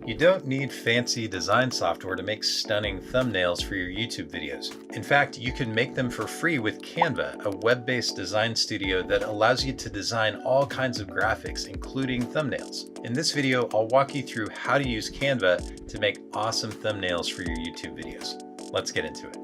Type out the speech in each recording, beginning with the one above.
You don't need fancy design software to make stunning thumbnails for your YouTube videos. In fact, you can make them for free with Canva, a web-based design studio that allows you to design all kinds of graphics, including thumbnails. In this video, I'll walk you through how to use Canva to make awesome thumbnails for your YouTube videos. Let's get into it.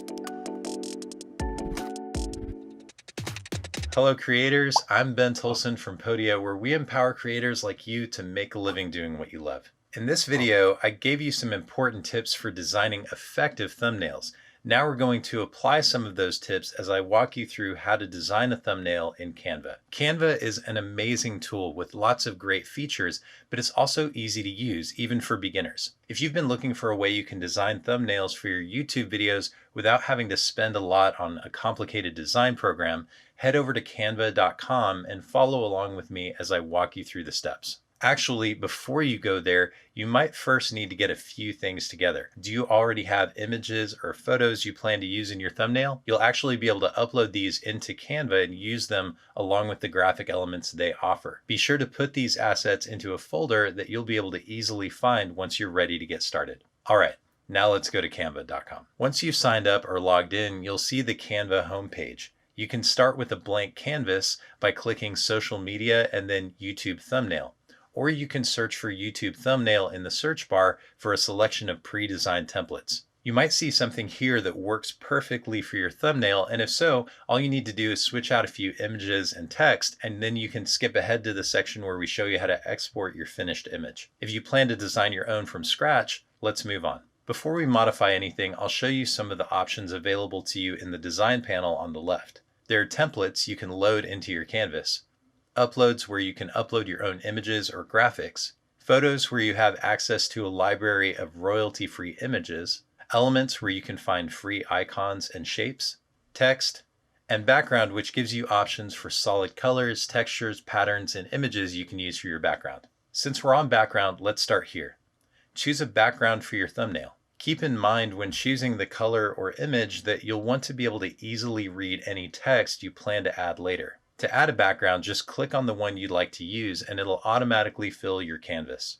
Hello creators, I'm Ben Tolson from Podia, where we empower creators like you to make a living doing what you love. In this video, I gave you some important tips for designing effective thumbnails. Now we're going to apply some of those tips as I walk you through how to design a thumbnail in Canva. Canva is an amazing tool with lots of great features, but it's also easy to use, even for beginners. If you've been looking for a way you can design thumbnails for your YouTube videos without having to spend a lot on a complicated design program, head over to canva.com and follow along with me as I walk you through the steps. Actually, before you go there, you might first need to get a few things together. Do you already have images or photos you plan to use in your thumbnail? You'll actually be able to upload these into Canva and use them along with the graphic elements they offer. Be sure to put these assets into a folder that you'll be able to easily find once you're ready to get started. All right, now let's go to canva.com. Once you've signed up or logged in, you'll see the Canva homepage. You can start with a blank canvas by clicking social media and then YouTube thumbnail. Or you can search for YouTube thumbnail in the search bar for a selection of pre-designed templates. You might see something here that works perfectly for your thumbnail, and if so, all you need to do is switch out a few images and text, and then you can skip ahead to the section where we show you how to export your finished image. If you plan to design your own from scratch, let's move on. Before we modify anything, I'll show you some of the options available to you in the design panel on the left. There are templates you can load into your canvas, uploads where you can upload your own images or graphics, photos where you have access to a library of royalty-free images, elements where you can find free icons and shapes, text, and background, which gives you options for solid colors, textures, patterns, and images you can use for your background. Since we're on background, let's start here. Choose a background for your thumbnail. Keep in mind when choosing the color or image that you'll want to be able to easily read any text you plan to add later. To add a background, just click on the one you'd like to use and it'll automatically fill your canvas.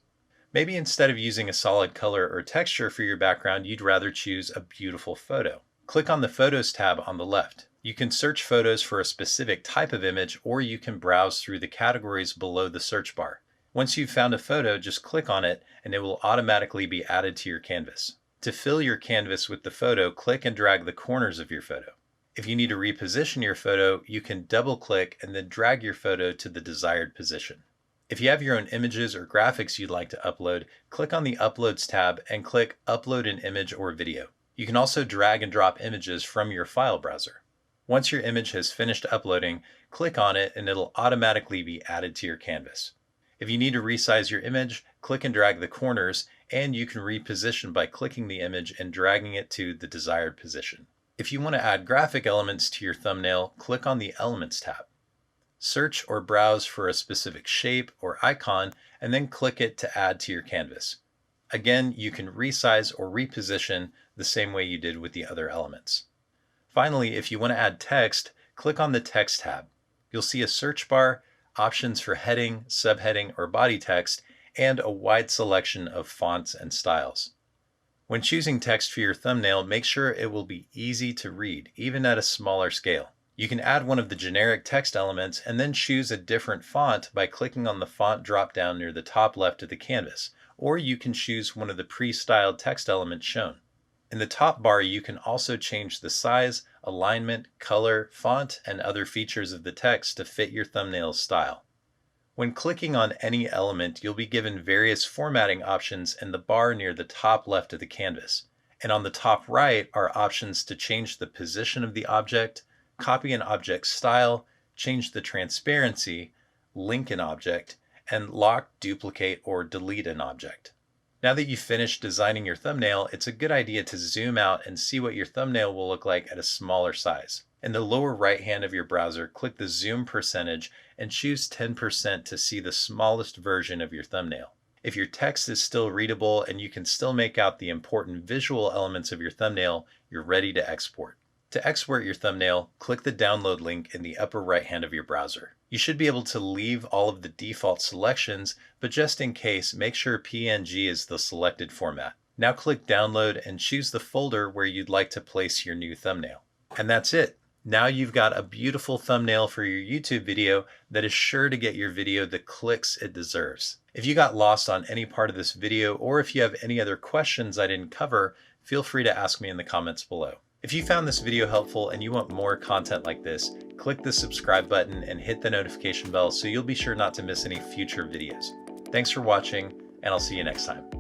Maybe instead of using a solid color or texture for your background, you'd rather choose a beautiful photo. Click on the Photos tab on the left. You can search photos for a specific type of image, or you can browse through the categories below the search bar. Once you've found a photo, just click on it and it will automatically be added to your canvas. To fill your canvas with the photo, click and drag the corners of your photo. If you need to reposition your photo, you can double-click and then drag your photo to the desired position. If you have your own images or graphics you'd like to upload, click on the Uploads tab and click Upload an Image or Video. You can also drag and drop images from your file browser. Once your image has finished uploading, click on it and it'll automatically be added to your canvas. If you need to resize your image, click and drag the corners, and you can reposition by clicking the image and dragging it to the desired position. If you want to add graphic elements to your thumbnail, click on the Elements tab. Search or browse for a specific shape or icon and then click it to add to your canvas. Again, you can resize or reposition the same way you did with the other elements. Finally, if you want to add text, click on the Text tab. You'll see a search bar, options for heading, subheading, or body text, and a wide selection of fonts and styles. When choosing text for your thumbnail, make sure it will be easy to read, even at a smaller scale. You can add one of the generic text elements and then choose a different font by clicking on the font drop-down near the top left of the canvas, or you can choose one of the pre-styled text elements shown. In the top bar, you can also change the size, alignment, color, font, and other features of the text to fit your thumbnail's style. When clicking on any element, you'll be given various formatting options in the bar near the top left of the canvas. And on the top right are options to change the position of the object, copy an object style, change the transparency, link an object, and lock, duplicate, or delete an object. Now that you've finished designing your thumbnail, it's a good idea to zoom out and see what your thumbnail will look like at a smaller size. In the lower right hand of your browser, click the zoom percentage and choose 10% to see the smallest version of your thumbnail. If your text is still readable and you can still make out the important visual elements of your thumbnail, you're ready to export. To export your thumbnail, click the download link in the upper right hand of your browser. You should be able to leave all of the default selections, but just in case, make sure PNG is the selected format. Now click download and choose the folder where you'd like to place your new thumbnail. And that's it. Now you've got a beautiful thumbnail for your YouTube video that is sure to get your video the clicks it deserves. If you got lost on any part of this video, or if you have any other questions I didn't cover, feel free to ask me in the comments below. If you found this video helpful and you want more content like this, click the subscribe button and hit the notification bell so you'll be sure not to miss any future videos. Thanks for watching, and I'll see you next time.